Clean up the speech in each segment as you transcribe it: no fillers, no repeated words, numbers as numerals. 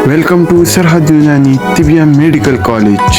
Welcome to Sarhad Yunani Tibia Medical College.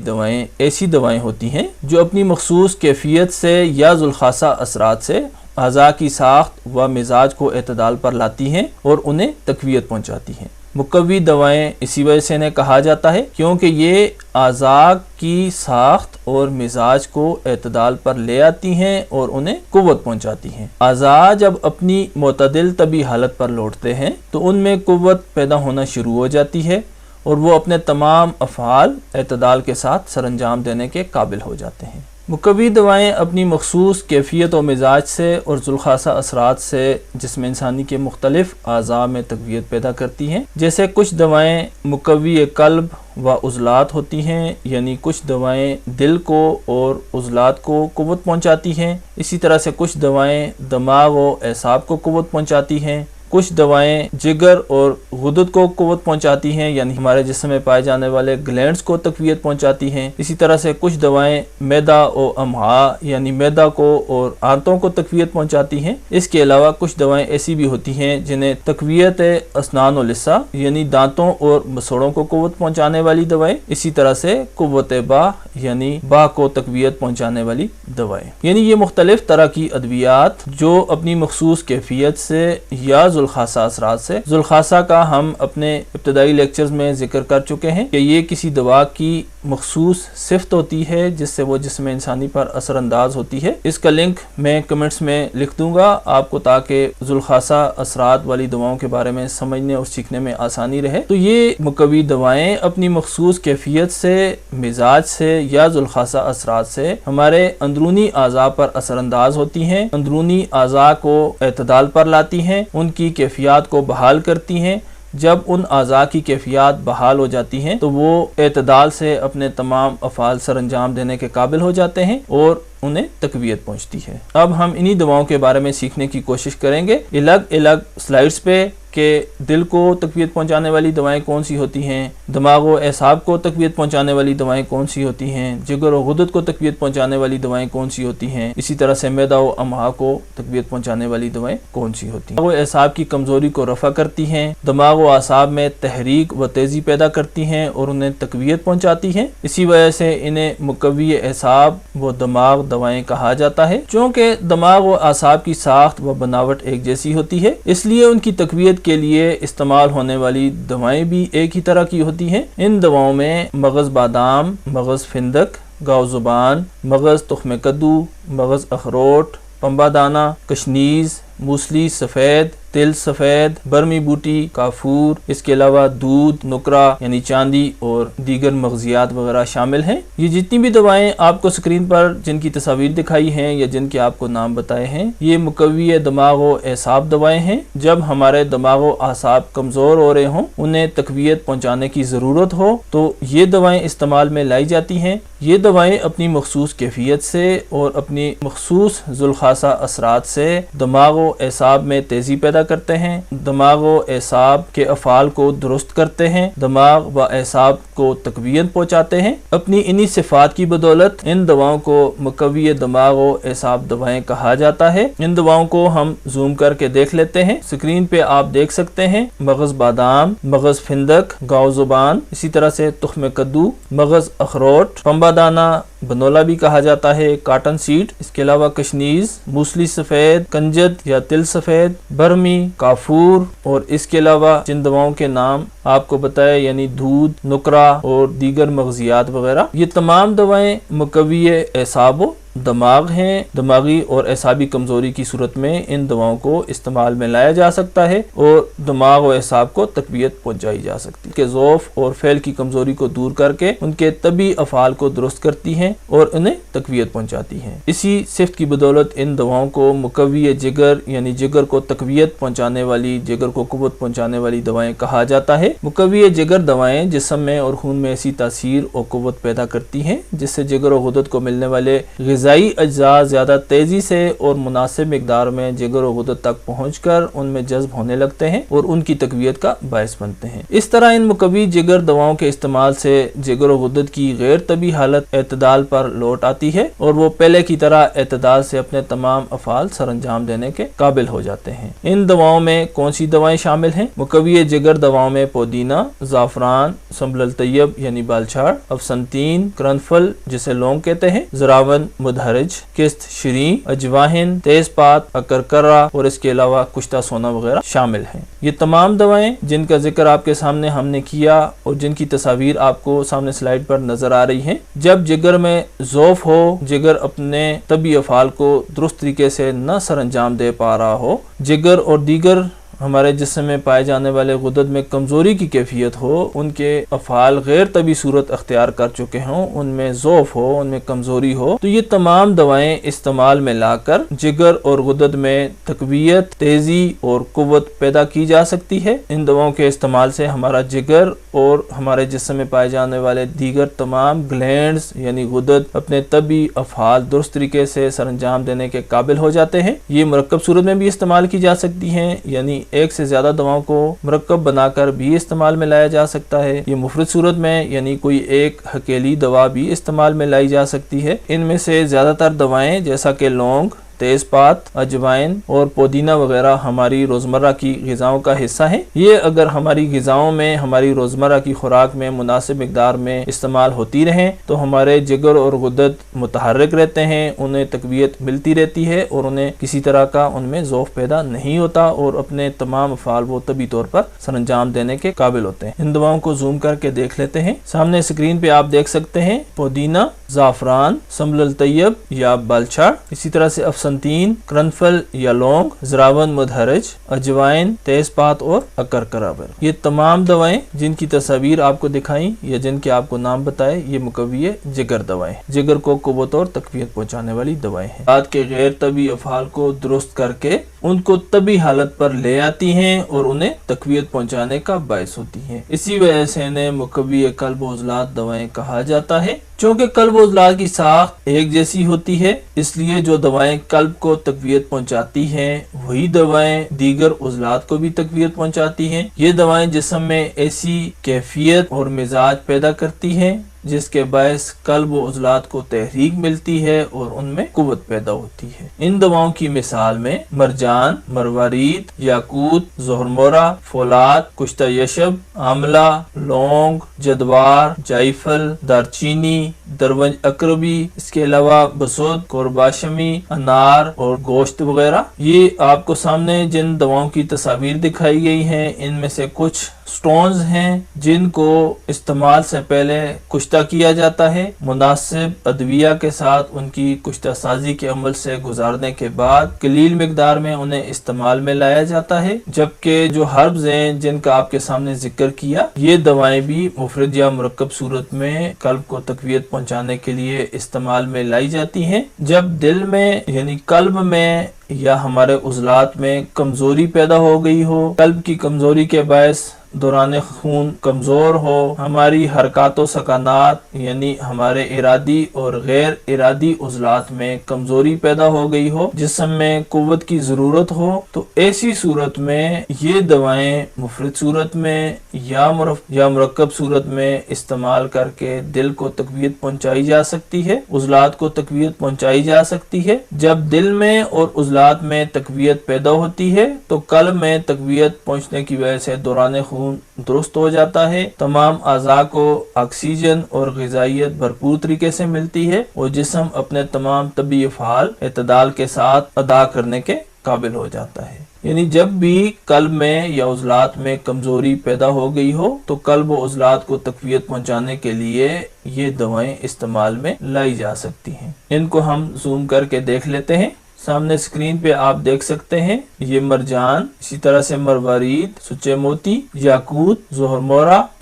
دوائیں ایسی دوائیں ہوتی ہیں جو اپنی مخصوص کیفیت سے یا ذوالخاصہ اثرات سے اعضاء کی ساخت و مزاج کو اعتدال پر لاتی ہیں اور انہیں تقویت پہنچاتی ہیں۔ مقوی دوائیں اسی وجہ سے انہیں کہا جاتا ہے کیونکہ یہ اعضاء کی ساخت اور مزاج کو اعتدال پر لے آتی ہیں اور انہیں قوت پہنچاتی ہیں۔ اعضاء جب اپنی معتدل طبی حالت پر لوٹتے ہیں تو ان میں قوت پیدا ہونا شروع ہو جاتی ہے اور وہ اپنے تمام افعال اعتدال کے ساتھ سر انجام دینے کے قابل ہو جاتے ہیں۔ مقوی دوائیں اپنی مخصوص کیفیت و مزاج سے اور ذوالخاصہ اثرات سے جسم انسانی کے مختلف اعضاء میں تقویت پیدا کرتی ہیں، جیسے کچھ دوائیں مقوی قلب و عضلات ہوتی ہیں، یعنی کچھ دوائیں دل کو اور عضلات کو قوت پہنچاتی ہیں۔ اسی طرح سے کچھ دوائیں دماغ و اعصاب کو قوت پہنچاتی ہیں، کچھ دوائیں جگر اور غدد کو قوت پہنچاتی ہیں، یعنی ہمارے جسم میں پائے جانے والے گلینڈز کو تقویت پہنچاتی ہیں۔ اسی طرح سے کچھ دوائیں معدہ و امعاء یعنی معدہ کو اور آنتوں کو تقویت پہنچاتی ہیں۔ اس کے علاوہ کچھ دوائیں ایسی بھی ہوتی ہیں جنہیں تقویت اسنان و لثہ یعنی دانتوں اور مسوڑوں کو قوت پہنچانے والی دوائیں، اسی طرح سے قوت باہ یعنی باہ کو تقویت پہنچانے والی دوائیں، یعنی یہ مختلف طرح کی ادویات جو اپنی مخصوص کیفیت سے یا ذوالخاصہ اثرات سے، ذوالخاصہ کا ہم اپنے ابتدائی لیکچرز میں ذکر کر چکے ہیں کہ یہ کسی دوا کی مخصوص صفت ہوتی ہے جس سے وہ جسم انسانی پر اثر انداز ہوتی ہے۔ اس کا لنک میں کمنٹس میں لکھ دوں گا آپ کو تاکہ ذوالخاصہ اثرات والی دواؤں کے بارے میں سمجھنے اور سیکھنے میں آسانی رہے۔ تو یہ مقوی دوائیں اپنی مخصوص کیفیت سے، مزاج سے یا ذوالخاصہ اثرات سے ہمارے اندرونی اعضاء پر اثر انداز ہوتی ہیں، اندرونی اعضاء کو اعتدال پر لاتی ہیں، ان کی کیفیات کو بحال کرتی ہیں۔ جب ان اعضاء کی کیفیات بحال ہو جاتی ہیں تو وہ اعتدال سے اپنے تمام افعال سر انجام دینے کے قابل ہو جاتے ہیں اور انہیں تقویت پہنچتی ہے۔ اب ہم انہی دواؤں کے بارے میں سیکھنے کی کوشش کریں گے الگ الگ سلائیڈز پہ کہ دل کو تقویت پہنچانے والی دوائیں کون سی ہوتی ہیں، دماغ و اعصاب کو تقویت پہنچانے والی دوائیں کون سی ہوتی ہیں، جگر و غدد کو تقویت پہنچانے والی دوائیں کون سی ہوتی ہیں، اسی طرح سے معدہ و امعاء کو تقویت پہنچانے والی دوائیں کون سی ہوتی ہیں۔ دماغ و اعصاب کی کمزوری کو رفع کرتی ہیں، دماغ و اعصاب میں تحریک و تیزی پیدا کرتی ہیں اور انہیں تقویت پہنچاتی ہیں۔ اسی وجہ سے انہیں مقوی اعصاب و دماغ دوائیں کہا جاتا ہے۔ چونکہ دماغ و اعصاب کی ساخت و بناوٹ ایک جیسی ہوتی ہے اس لیے ان کی تقویت کے لیے استعمال ہونے والی دوائیں بھی ایک ہی طرح کی ہوتی ہیں۔ ان دواؤں میں مغز بادام، مغز فندق، گاؤ زبان، مغز تخم کدو، مغز اخروٹ، پنبہ دانہ، کشنیز، موسلی سفید، تل سفید، برمی بوٹی، کافور، اس کے علاوہ دودھ، نکرا یعنی چاندی اور دیگر مغزیات وغیرہ شامل ہیں۔ یہ جتنی بھی دوائیں آپ کو سکرین پر جن کی تصاویر دکھائی ہیں یا جن کے آپ کو نام بتائے ہیں یہ مقوی دماغ و اعصاب دوائیں ہیں۔ جب ہمارے دماغ و اعصاب کمزور ہو رہے ہوں، انہیں تقویت پہنچانے کی ضرورت ہو تو یہ دوائیں استعمال میں لائی جاتی ہیں۔ یہ دوائیں اپنی مخصوص کیفیت سے اور اپنی مخصوص ذوالخاصہ اثرات سے دماغ و اعصاب میں تیزی پیدا کرتے ہیں، دماغ و اعصاب کے افعال کو درست کرتے ہیں، دماغ و اعصاب کو تقویت پہنچاتے ہیں۔ اپنی انہی صفات کی بدولت ان دواؤں کو مقوی دماغ و اعصاب دوائیں کہا جاتا ہے۔ ان دواؤں کو ہم زوم کر کے دیکھ لیتے ہیں۔ سکرین پہ آپ دیکھ سکتے ہیں مغز بادام، مغز فندق، گاؤ زبان، اسی طرح سے تخم کدو، مغز اخروٹ، پنبہ دانہ، بنولا بھی کہا جاتا ہے، کاٹن سیڈ، اس کے علاوہ کشنیز، موسلی سفید، کنجد یا تل سفید، برمی، کافور اور اس کے علاوہ جن دواؤں کے نام آپ کو بتائے یعنی دودھ، نکرا اور دیگر مغزیات وغیرہ، یہ تمام دوائیں مقوی اعصاب و دماغ ہیں۔ دماغی اور اعصابی کمزوری کی صورت میں ان دواؤں کو استعمال میں لایا جا سکتا ہے اور دماغ و اعصاب کو تقویت پہنچائی جا سکتی ہے کہ ضعف اور فعل کی کمزوری کو دور کر کے ان کے طبی افعال کو درست کرتی ہیں اور انہیں تقویت پہنچاتی ہیں۔ اسی صفت کی بدولت ان دواؤں کو مقوی جگر یعنی جگر کو تقویت پہنچانے والی، جگر کو قوت پہنچانے والی دوائیں کہا جاتا ہے۔ مقوی جگر دوائیں جسم میں اور خون میں ایسی تاثیر اور قوت پیدا کرتی ہیں جس سے جگر و غدد کو ملنے والے غذائی غذائی اجزاء زیادہ تیزی سے اور مناسب مقدار میں جگر و غدد تک پہنچ کر ان میں جذب ہونے لگتے ہیں اور ان کی تقویت کا باعث بنتے ہیں۔ اس طرح ان مقوی جگر دواؤں کے استعمال سے جگر و غدد کی غیر طبی حالت اعتدال پر لوٹ آتی ہے اور وہ پہلے کی طرح اعتدال سے اپنے تمام افعال سر انجام دینے کے قابل ہو جاتے ہیں۔ ان دواؤں میں کون سی دوائیں شامل ہیں؟ مقوی جگر دواؤں میں پودینہ، زعفران، سنبل الطیب یعنی بالچھاڑ، افسنتین، کرنفل جسے لونگ کہتے ہیں، زراون مدہرج، کست شیریں، اجواہن، تیز پات، اکرکرہ اور اس کے علاوہ کشتہ سونا وغیرہ شامل ہیں۔ یہ تمام دوائیں جن کا ذکر آپ کے سامنے ہم نے کیا اور جن کی تصاویر آپ کو سامنے سلائیڈ پر نظر آ رہی ہیں، جب جگر میں ضعف ہو، جگر اپنے طبی افعال کو درست طریقے سے نہ سر انجام دے پا رہا ہو، جگر اور دیگر ہمارے جسم میں پائے جانے والے غدد میں کمزوری کی کیفیت ہو، ان کے افعال غیر طبی صورت اختیار کر چکے ہوں، ان میں ضعف ہو، ان میں کمزوری ہو، تو یہ تمام دوائیں استعمال میں لا کر جگر اور غدد میں تقویت، تیزی اور قوت پیدا کی جا سکتی ہے۔ ان دواؤں کے استعمال سے ہمارا جگر اور ہمارے جسم میں پائے جانے والے دیگر تمام گلینڈز یعنی غدد اپنے طبی افعال درست طریقے سے سر انجام دینے کے قابل ہو جاتے ہیں۔ یہ مرکب صورت میں بھی استعمال کی جا سکتی ہیں، یعنی ایک سے زیادہ دواؤں کو مرکب بنا کر بھی استعمال میں لایا جا سکتا ہے۔ یہ مفرد صورت میں یعنی کوئی ایک اکیلی دوا بھی استعمال میں لائی جا سکتی ہے۔ ان میں سے زیادہ تر دوائیں جیسا کہ لونگ، تیز پات، اجوائن اور پودینہ وغیرہ ہماری روزمرہ کی غذاؤں کا حصہ ہیں۔ یہ اگر ہماری غذاؤں میں، ہماری روزمرہ کی خوراک میں مناسب مقدار میں استعمال ہوتی رہیں تو ہمارے جگر اور غدد متحرک رہتے ہیں، انہیں تقویت ملتی رہتی ہے اور انہیں کسی طرح کا ان میں ضعف پیدا نہیں ہوتا اور اپنے تمام افعال وہ طبی طور پر سر انجام دینے کے قابل ہوتے ہیں۔ ان دواؤں کو زوم کر کے دیکھ لیتے ہیں۔ سامنے اسکرین پہ آپ دیکھ سکتے ہیں پودینہ، زعفران، سنبل الطیب یا بالچھاڑ، اسی طرح سے افسنتین، کرنفل یا لونگ، زراون مدہرج، اجوائن، تیز پات اور اکرکرہ۔ یہ تمام دوائیں جن کی تصاویر آپ کو دکھائیں یا جن کے آپ کو نام بتائے، یہ مقوی جگر دوائیں، جگر کو قوت اور تقویت پہنچانے والی دوائیں ہیں۔ بعد کے غیر طبی افعال کو درست کر کے ان کو طبی حالت پر لے آتی ہیں اور انہیں تقویت پہنچانے کا باعث ہوتی ہیں۔ اسی وجہ سے انہیں مقوی قلب و عضلات دوائیں کہا جاتا ہے۔ چونکہ قلب و عضلات کی ساخت ایک جیسی ہوتی ہے، اس لیے جو دوائیں قلب کو تقویت پہنچاتی ہیں وہی دوائیں دیگر عضلات کو بھی تقویت پہنچاتی ہیں۔ یہ دوائیں جسم میں ایسی کیفیت اور مزاج پیدا کرتی ہیں جس کے باعث قلب و عضلات کو تحریک ملتی ہے اور ان میں قوت پیدا ہوتی ہے۔ ان دواؤں کی مثال میں مرجان، مروارید، یاقوت، زہرمورہ، فولاد، کشتہ یشب، آملہ، لونگ، جدوار، جائفل، دارچینی، درونج اکربی، اس کے علاوہ بسود، کورباشمی، انار اور گوشت وغیرہ۔ یہ آپ کو سامنے جن دواؤں کی تصاویر دکھائی گئی ہیں ان میں سے کچھ سٹونز ہیں جن کو استعمال سے پہلے کشتہ کیا جاتا ہے، مناسب ادویہ کے ساتھ ان کی کشتہ سازی کے عمل سے گزارنے کے بعد قلیل مقدار میں انہیں استعمال میں لایا جاتا ہے، جبکہ جو ہربز ہیں جن کا آپ کے سامنے ذکر کیا، یہ دوائیں بھی مفرد یا مرکب صورت میں قلب کو تقویت پہنچانے کے لیے استعمال میں لائی جاتی ہیں۔ جب دل میں یعنی قلب میں یا ہمارے عضلات میں کمزوری پیدا ہو گئی ہو، قلب کی کمزوری کے باعث دوران خون کمزور ہو، ہماری حرکات و سکنات یعنی ہمارے ارادی اور غیر ارادی عضلات میں کمزوری پیدا ہو گئی ہو، جسم میں قوت کی ضرورت ہو، تو ایسی صورت میں یہ دوائیں مفرد صورت میں یا مرکب صورت میں استعمال کر کے دل کو تقویت پہنچائی جا سکتی ہے، عضلات کو تقویت پہنچائی جا سکتی ہے۔ جب دل میں اور عضلات میں تقویت پیدا ہوتی ہے تو قلب میں تقویت پہنچنے کی وجہ سے دوران خون درست ہو جاتا ہے، تمام اعضاء کو آکسیجن اور غذائیت بھرپور طریقے سے ملتی ہے اور جسم اپنے تمام طبی افعال اعتدال کے ساتھ ادا کرنے کے قابل ہو جاتا ہے۔ یعنی جب بھی قلب میں یا عضلات میں کمزوری پیدا ہو گئی ہو تو قلب و عضلات کو تقویت پہنچانے کے لیے یہ دوائیں استعمال میں لائی جا سکتی ہیں۔ ان کو ہم زوم کر کے دیکھ لیتے ہیں۔ سامنے اسکرین پہ آپ دیکھ سکتے ہیں یہ مرجان، اسی طرح سے مروارید، سچے موتی، یاقوت، زہرمورہ،